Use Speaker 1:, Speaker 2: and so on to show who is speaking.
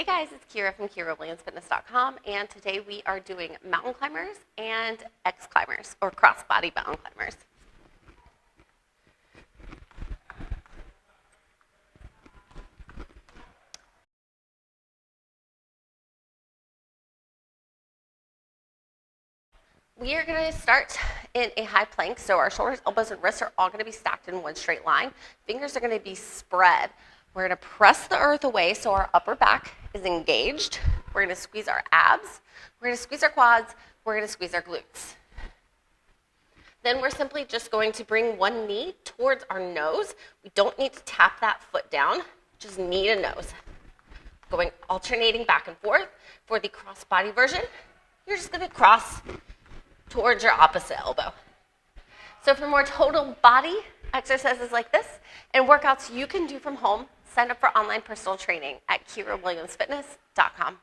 Speaker 1: Hey guys, it's Kyra from KyraWilliamsFitness.com, and today we are doing mountain climbers and X climbers, or cross-body mountain climbers. We are going to start in a high plank, so our shoulders, elbows, and wrists are all going to be stacked in one straight line. Fingers are going to be spread. We're going to press the earth away so our upper back is engaged. We're going to squeeze our abs. We're going to squeeze our quads. We're going to squeeze our glutes. Then we're simply just going to bring one knee towards our nose. We don't need to tap that foot down, just knee to nose. Going alternating back and forth. For the cross-body version, you're just going to cross towards your opposite elbow. So for more total body exercises like this and workouts you can do from home, sign up for online personal training at KyraWilliamsFitness.com.